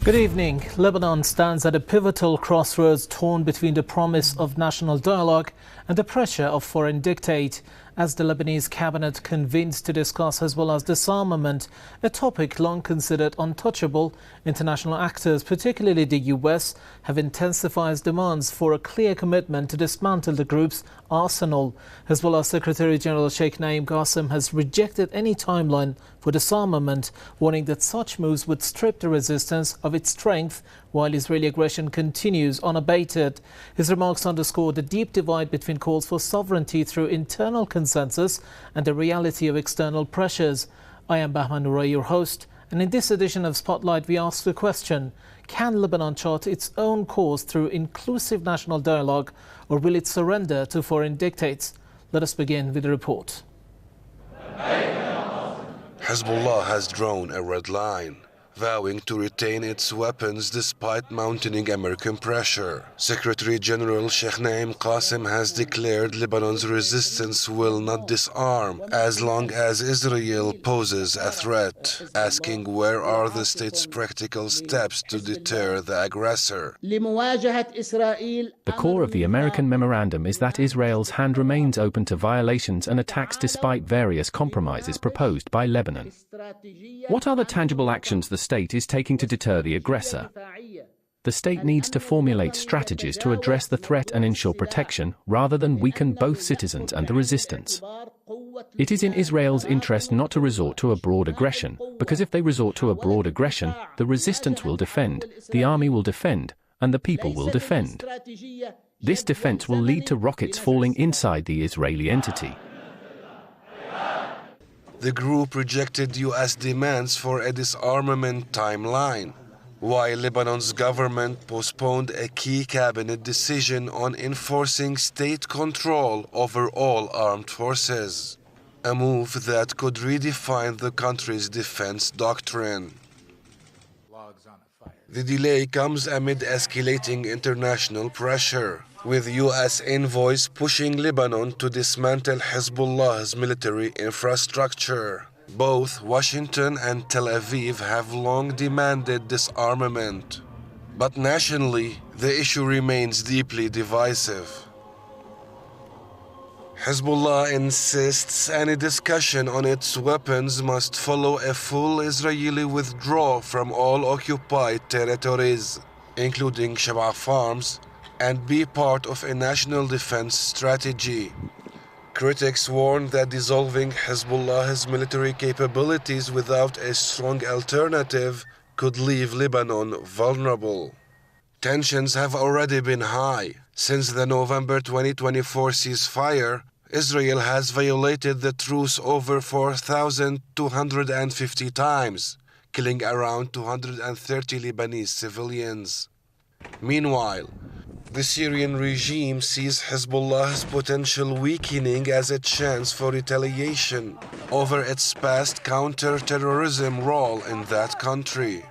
Good evening. Lebanon stands at a pivotal crossroads, torn between the promise of national dialogue and the pressure of foreign dictate, as the Lebanese cabinet convenes to discuss Hezbollah's disarmament, a topic long considered untouchable. International actors, particularly the US, have intensified demands for a clear commitment to dismantle the group's arsenal. Hezbollah Secretary General Sheikh Naim Qasem has rejected any timeline for disarmament, warning that such moves would strip the resistance of its strength while Israeli aggression continues unabated. His remarks underscore the deep divide between calls for sovereignty through internal consensus and the reality of external pressures. I am Bahman Noura, your host, and in this edition of Spotlight we ask the question: can Lebanon chart its own course through inclusive national dialogue, or will it surrender to foreign dictates? Let us begin with the report. Hezbollah has drawn a red line, vowing to retain its weapons despite mounting American pressure. Secretary General Sheikh Naim Qasem has declared Lebanon's resistance will not disarm as long as Israel poses a threat, asking where are the state's practical steps to deter the aggressor. The core of the American memorandum is that Israel's hand remains open to violations and attacks despite various compromises proposed by Lebanon. What are the tangible actions the state is taking to deter the aggressor? The state needs to formulate strategies to address the threat and ensure protection, rather than weaken both citizens and the resistance. It is in Israel's interest not to resort to a broad aggression, because if they resort to a broad aggression, the resistance will defend, the army will defend, and the people will defend. This defense will lead to rockets falling inside the Israeli entity. The group rejected U.S. demands for a disarmament timeline, while Lebanon's government postponed a key cabinet decision on enforcing state control over all armed forces, a move that could redefine the country's defense doctrine. The delay comes amid escalating international pressure, with U.S. envoys pushing Lebanon to dismantle Hezbollah's military infrastructure. Both Washington and Tel Aviv have long demanded disarmament. But nationally, the issue remains deeply divisive. Hezbollah insists any discussion on its weapons must follow a full Israeli withdrawal from all occupied territories, including Shab'a farms, and be part of a national defense strategy. Critics warn that dissolving Hezbollah's military capabilities without a strong alternative could leave Lebanon vulnerable. Tensions have already been high. Since the November 2024 ceasefire, Israel has violated the truce over 4,250 times, killing around 230 Lebanese civilians. Meanwhile, the Syrian regime sees Hezbollah's potential weakening as a chance for retaliation over its past counter-terrorism role in that country.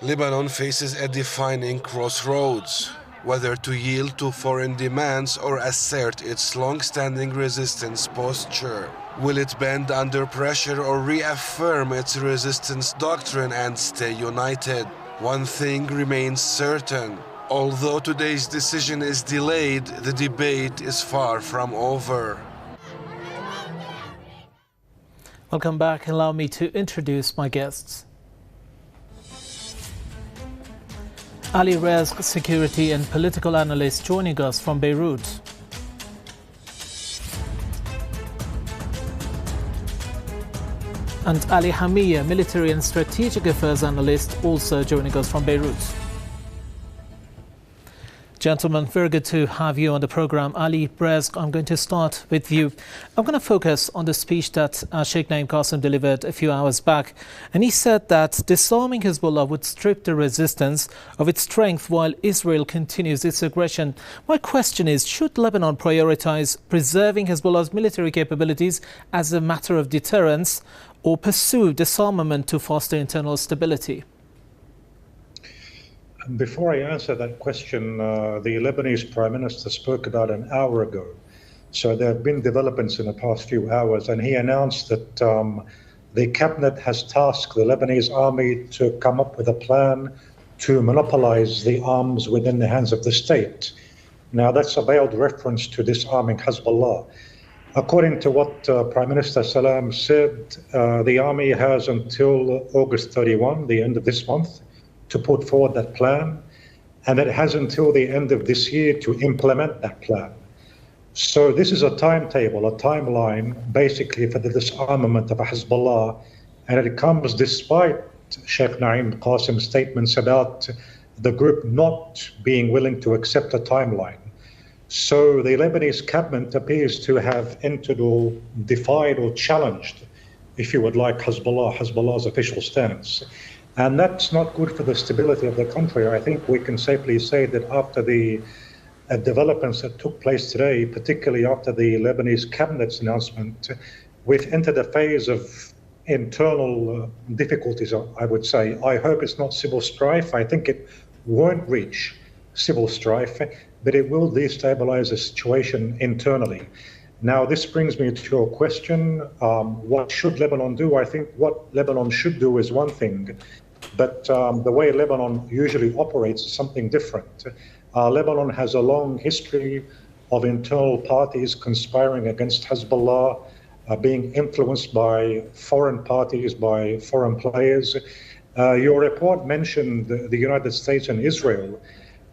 Lebanon faces a defining crossroads, whether to yield to foreign demands or assert its long-standing resistance posture. Will it bend under pressure or reaffirm its resistance doctrine and stay united? One thing remains certain. Although today's decision is delayed, the debate is far from over. Welcome back. Allow me to introduce my guests. Ali Rizk, security and political analyst, joining us from Beirut. And Ali Hamie, military and strategic affairs analyst, also joining us from Beirut. Gentlemen, very good to have you on the program. Ali Rizk, I'm going to start with you. I'm going to focus on the speech that Sheikh Naim Qasem delivered a few hours back. And he said that disarming Hezbollah would strip the resistance of its strength while Israel continues its aggression. My question is, should Lebanon prioritize preserving Hezbollah's military capabilities as a matter of deterrence, or pursue disarmament to foster internal stability? Before I answer that question, the Lebanese Prime Minister spoke about an hour ago. So there have been developments in the past few hours, and he announced that the cabinet has tasked the Lebanese army to come up with a plan to monopolize the arms within the hands of the state. Now, that's a veiled reference to disarming Hezbollah. According to what Prime Minister Salam said, the army has until August 31, the end of this month, to put forward that plan, and it has until the end of this year to implement that plan. So this is a timetable, a timeline, basically for the disarmament of Hezbollah, and it comes despite Sheikh Naim Qasim's statements about the group not being willing to accept a timeline. So the Lebanese cabinet appears to have entered or defied or challenged, if you would like, Hezbollah's official stance. And that's not good for the stability of the country. I think we can safely say that after the developments that took place today, particularly after the Lebanese cabinet's announcement, we've entered a phase of internal difficulties, I would say. I hope it's not civil strife. I think it won't reach civil strife, but it will destabilize the situation internally. Now, this brings me to your question, what should Lebanon do? I think what Lebanon should do is one thing, but the way Lebanon usually operates is something different. Lebanon has a long history of internal parties conspiring against Hezbollah, being influenced by foreign parties, by foreign players. Your report mentioned the United States and Israel,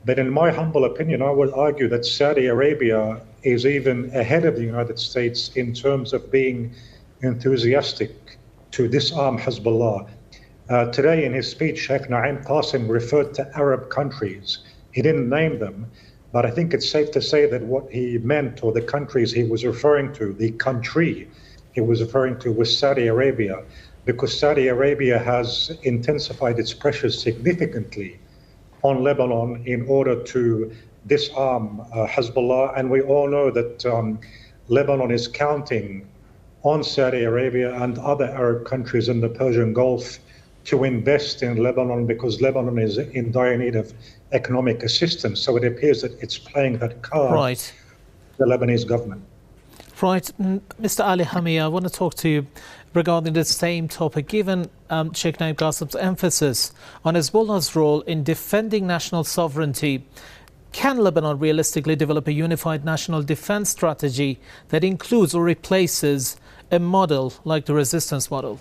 but in my humble opinion, I would argue that Saudi Arabia is even ahead of the United States in terms of being enthusiastic to disarm Hezbollah. Today in his speech, Sheikh Naim Qasim referred to Arab countries. He didn't name them, but I think it's safe to say that what he meant, or the countries he was referring to, the country he was referring to, was Saudi Arabia, because Saudi Arabia has intensified its pressures significantly on Lebanon in order to disarm Hezbollah. And we all know that Lebanon is counting on Saudi Arabia and other Arab countries in the Persian Gulf to invest in Lebanon, because Lebanon is in dire need of economic assistance. So it appears that it's playing that card, right, the Lebanese government. Right. Mr. Ali Hamie, I want to talk to you regarding the same topic. Given Sheikh Naim Qasim's emphasis on Hezbollah's role in defending national sovereignty, can Lebanon realistically develop a unified national defense strategy that includes or replaces a model like the resistance model?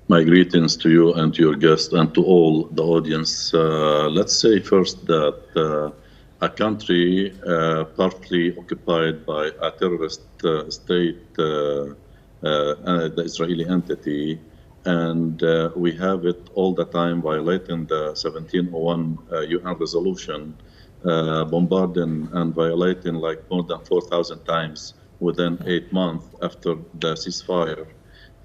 My greetings to you and to your guest and to all the audience. Let's say first that a country partly occupied by a terrorist state, the Israeli entity, and we have it all the time violating the 1701 UN resolution, bombarding and violating like more than 4,000 times within 8 months after the ceasefire.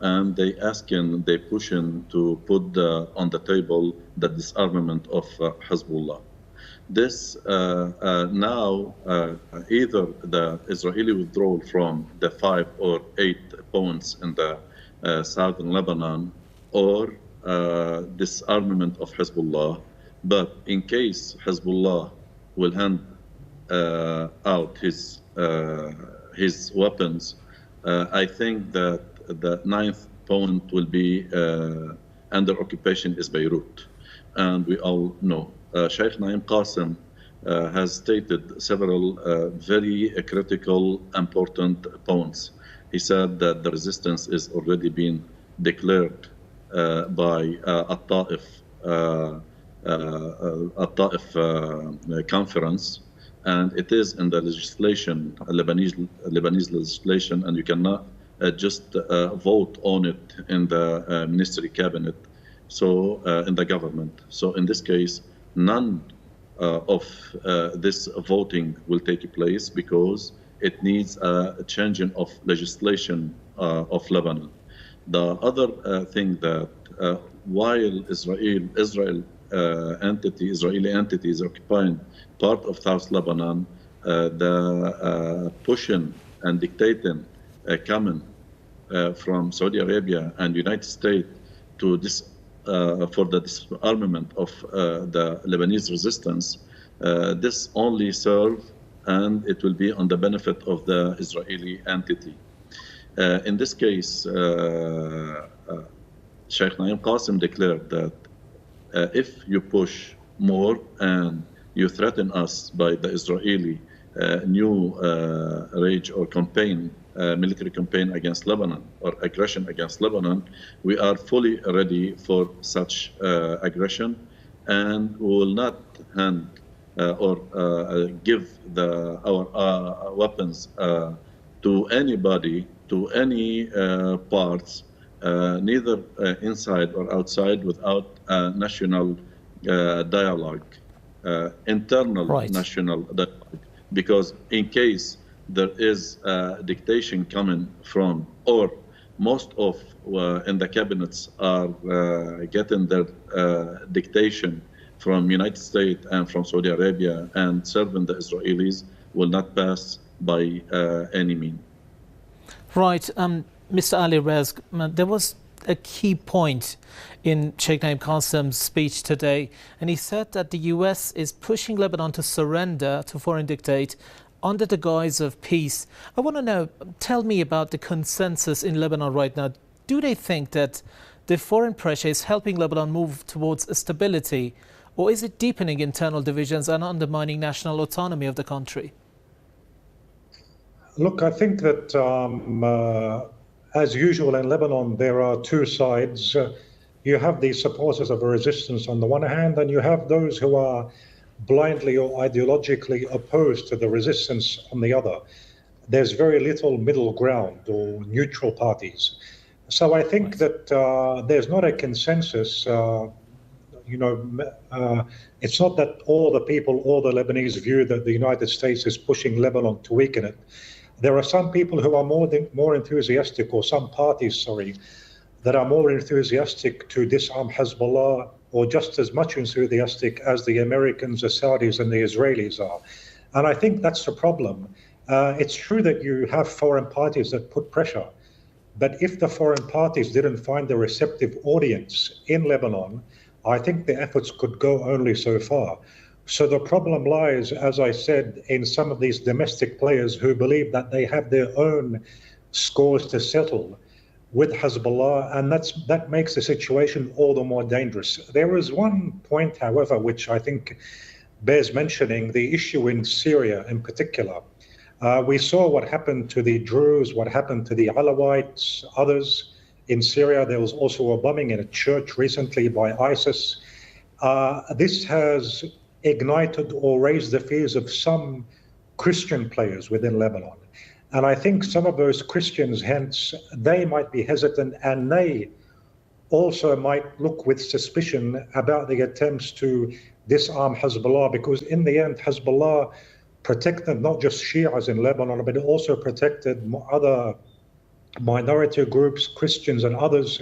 And they pushing to put on the table the disarmament of Hezbollah. This now either the Israeli withdrawal from the 5 or 8 points in the southern Lebanon, or disarmament of Hezbollah. But in case Hezbollah will hand out his weapons, I think that the 9th point will be under occupation is Beirut. And we all know Sheikh Naim Qasim has stated several very critical, important points. He said that the resistance is already being declared by At-Ta'if conference, and it is in the legislation, Lebanese legislation, and you cannot just vote on it in the ministry cabinet, so in the government. So in this case, none of this voting will take place, because it needs a changing of legislation of Lebanon. The other thing that while Israeli entity is occupying part of South Lebanon, the pushing and dictating coming from Saudi Arabia and United States to this for the disarmament of the Lebanese resistance, this only serve, and it will be on the benefit of the Israeli entity. In this case, Sheikh Naim Qasim declared that if you push more and you threaten us by the Israeli new rage or campaign, military campaign against Lebanon or aggression against Lebanon, we are fully ready for such aggression, and we will not hand or give our weapons to anybody, to any parts, neither inside or outside, without national dialogue, internal national dialogue. Because in case there is dictation coming from, or most of in the cabinets are getting their dictation from United States and from Saudi Arabia and serving the Israelis, will not pass by any means. Right. Mr. Ali Rizk, there was a key point in Sheikh Naim Qasim's speech today, and he said that the US is pushing Lebanon to surrender to foreign dictate under the guise of peace. I want to know, tell me about the consensus in Lebanon right now. Do they think that the foreign pressure is helping Lebanon move towards stability, or is it deepening internal divisions and undermining national autonomy of the country? Look, I think that as usual in Lebanon, there are two sides. You have the supporters of a resistance on the one hand, and you have those who are blindly or ideologically opposed to the resistance on the other. There's very little middle ground or neutral parties. So I think that there's not a consensus. It's not that all the people, all the Lebanese view that the United States is pushing Lebanon to weaken it. There are some people who are more enthusiastic, or some parties, that are more enthusiastic to disarm Hezbollah, or just as much enthusiastic as the Americans, the Saudis, and the Israelis are. And I think that's the problem. It's true that you have foreign parties that put pressure, but if the foreign parties didn't find a receptive audience in Lebanon, I think the efforts could go only so far. So the problem lies, as I said, in some of these domestic players who believe that they have their own scores to settle with Hezbollah, and that makes the situation all the more dangerous. There is one point, however, which I think bears mentioning, the issue in Syria in particular. We saw what happened to the Druze, what happened to the Alawites, others in Syria. There was also a bombing in a church recently by ISIS. This has ignited or raised the fears of some Christian players within Lebanon. And I think some of those Christians, hence, they might be hesitant, and they also might look with suspicion about the attempts to disarm Hezbollah, because in the end, Hezbollah protected not just Shias in Lebanon, but it also protected other minority groups, Christians and others,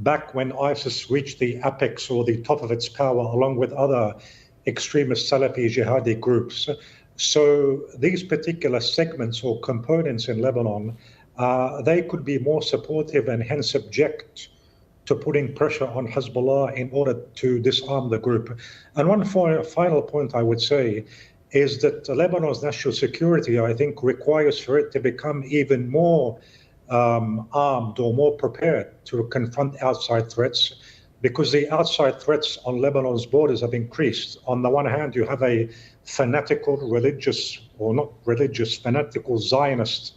back when ISIS reached the apex or the top of its power, along with other extremist Salafi jihadi groups. So these particular segments or components in Lebanon, they could be more supportive and hence object to putting pressure on Hezbollah in order to disarm the group. And one final point I would say is that Lebanon's national security, I think, requires for it to become even more armed or more prepared to confront outside threats, because the outside threats on Lebanon's borders have increased. On the one hand, you have a fanatical religious, or not religious, fanatical Zionist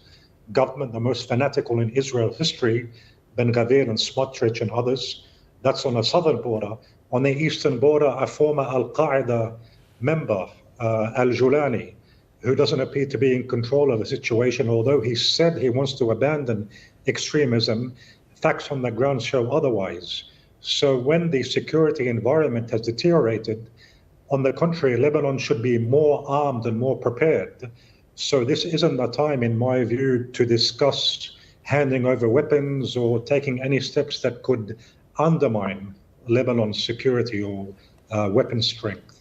government, the most fanatical in Israel history, Ben Gavir and Smotrich and others. That's on the southern border. On the eastern border, a former Al-Qaeda member, Al-Julani, who doesn't appear to be in control of the situation, although he said he wants to abandon extremism. Facts on the ground show otherwise. So when the security environment has deteriorated, on the contrary, Lebanon should be more armed and more prepared. So this isn't the time, in my view, to discuss handing over weapons or taking any steps that could undermine Lebanon's security or weapon strength.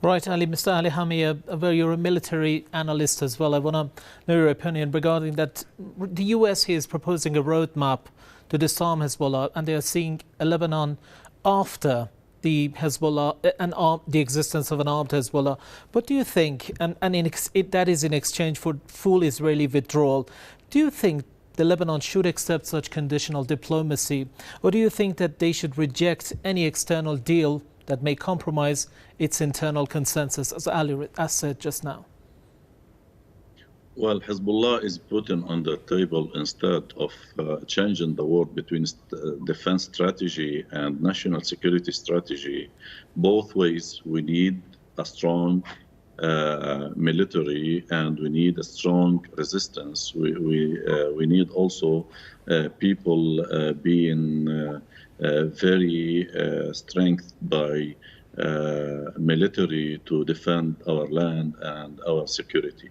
Right, Ali. Mr. Ali Hamie, you're a military analyst as well. I want to know your opinion regarding that. The US here is proposing a roadmap to disarm Hezbollah, and they are seeing a Lebanon after the Hezbollah and the existence of an armed Hezbollah. What do you think, and that is in exchange for full Israeli withdrawal, do you think the Lebanon should accept such conditional diplomacy, or do you think that they should reject any external deal that may compromise its internal consensus, as Ali said just now? Well, Hezbollah is putting on the table instead of changing the war between defense strategy and national security strategy. Both ways, we need a strong military and we need a strong resistance. We need also people being very strengthened by military to defend our land and our security.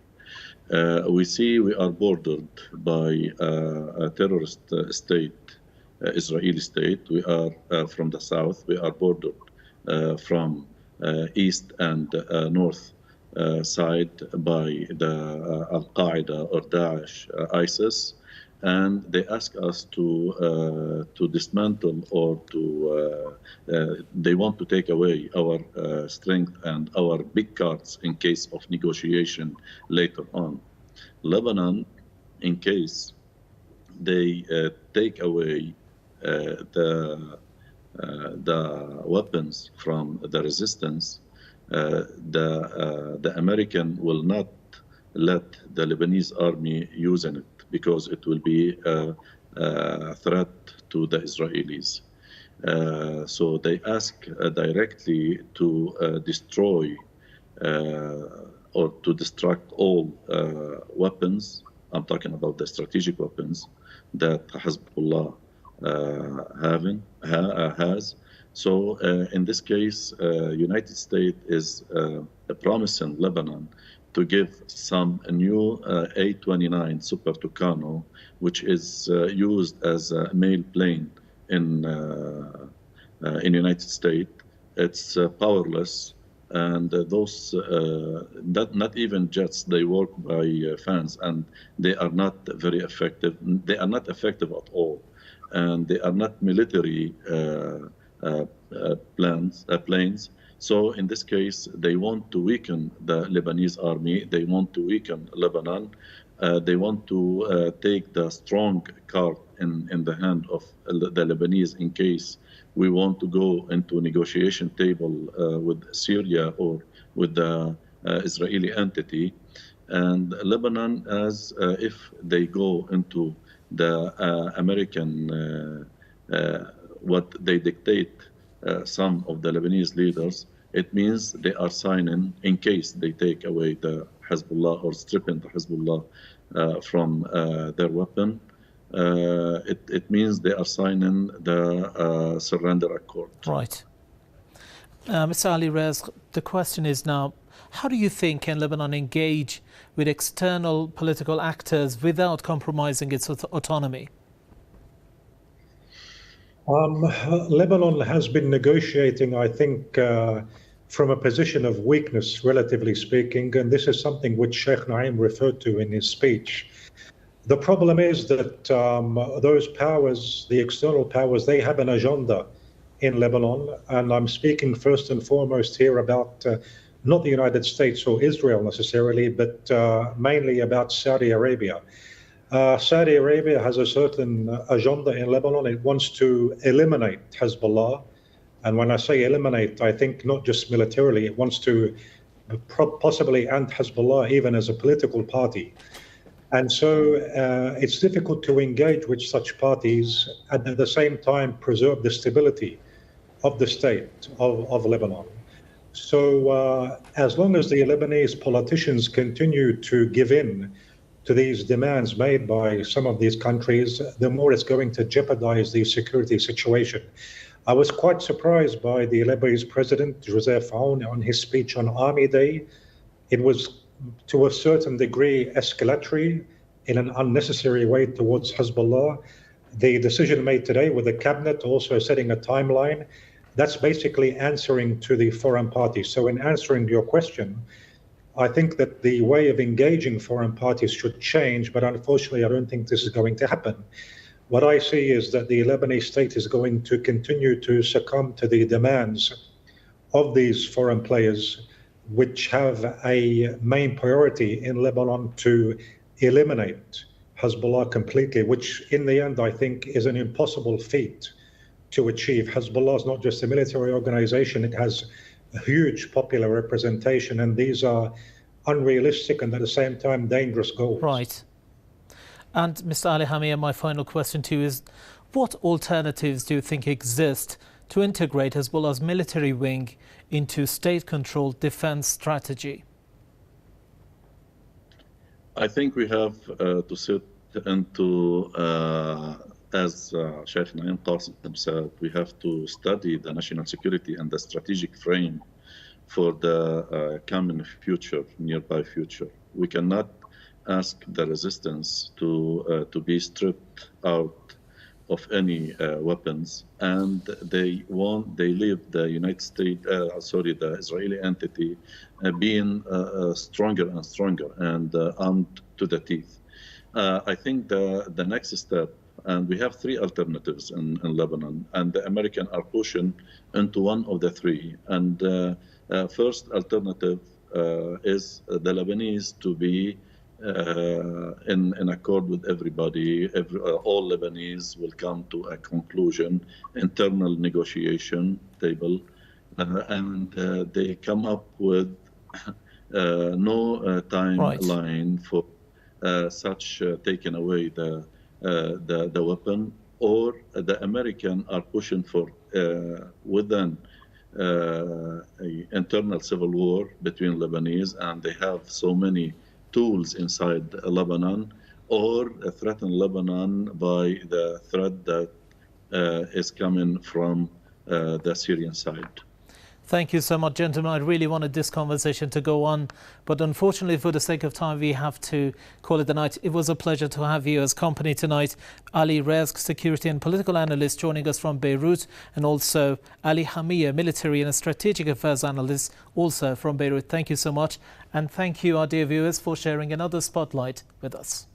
We see we are bordered by a terrorist state, Israeli state. We are from the south. We are bordered from east and north side by the Al-Qaeda or Daesh, ISIS, and they ask us to dismantle or to they want to take away our strength and our big cards in case of negotiation later on. Lebanon, in case they take away the weapons from the resistance, the American will not let the Lebanese army using it, because it will be a threat to the Israelis. So they ask directly to destroy or to destruct all weapons. I'm talking about the strategic weapons that Hezbollah has. So in this case, United States is promising Lebanon to give some new A-29 Super Tucano, which is used as a mail plane in United States. It's powerless, and those not even jets. They work by fans, and they are not very effective. They are not effective at all, and they are not military planes. So in this case, they want to weaken the Lebanese army. They want to weaken Lebanon. They want to take the strong card in the hand of the Lebanese in case we want to go into a negotiation table with Syria or with the Israeli entity. And Lebanon, as if they go into the American, what they dictate, some of the Lebanese leaders, it means they are signing, in case they take away the Hezbollah or stripping the Hezbollah from their weapon, it means they are signing the surrender accord. Right. Mr. Ali Rizk, the question is now, how do you think can Lebanon engage with external political actors without compromising its autonomy? Lebanon has been negotiating, I think, from a position of weakness, relatively speaking, and this is something which Sheikh Naim referred to in his speech. The problem is that those powers, the external powers, they have an agenda in Lebanon, and I'm speaking first and foremost here about not the United States or Israel necessarily, but mainly about Saudi Arabia. Saudi Arabia has a certain agenda in Lebanon. It wants to eliminate Hezbollah. And when I say eliminate, I think not just militarily. It wants to possibly end Hezbollah even as a political party. And so it's difficult to engage with such parties and at the same time preserve the stability of the state of Lebanon. So as long as the Lebanese politicians continue to give in to these demands made by some of these countries, the more it's going to jeopardize the security situation. I was quite surprised by the Lebanese president, Joseph Aoun, on his speech on Army Day. It was, to a certain degree, escalatory in an unnecessary way towards Hezbollah. The decision made today with the cabinet also setting a timeline, that's basically answering to the foreign parties. So in answering your question, I think that the way of engaging foreign parties should change, but unfortunately, I don't think this is going to happen. What I see is that the Lebanese state is going to continue to succumb to the demands of these foreign players, which have a main priority in Lebanon to eliminate Hezbollah completely, which in the end I think is an impossible feat to achieve. Hezbollah is not just a military organization, it has a huge popular representation, and these are unrealistic and at the same time dangerous goals. Right. And Mr. Ali Hamie, my final question to you is, what alternatives do you think exist to integrate Hezbollah's military wing into state-controlled defense strategy? I think we have to sit into, as Sheikh Naim Qasim said, we have to study the national security and the strategic frame for the coming future, nearby future. We cannot ask the resistance to be stripped out of any weapons, and they leave the United States, the Israeli entity being stronger and stronger and armed to the teeth. I think the next step, and we have three alternatives in Lebanon, and the Americans are pushing into one of the three. And first alternative is the Lebanese to be in accord with everybody. All Lebanese will come to a conclusion, internal negotiation table, and they come up with no timeline for such taking away the weapon, or the Americans are pushing for within internal civil war between Lebanese, and they have so many tools inside Lebanon, or threaten Lebanon by the threat that is coming from the Syrian side. Thank you so much, gentlemen. I really wanted this conversation to go on, but unfortunately, for the sake of time, we have to call it a night. It was a pleasure to have you as company tonight. Ali Rizk, security and political analyst, joining us from Beirut, and also Ali Hamie, military and strategic affairs analyst, also from Beirut. Thank you so much. And thank you, our dear viewers, for sharing another spotlight with us.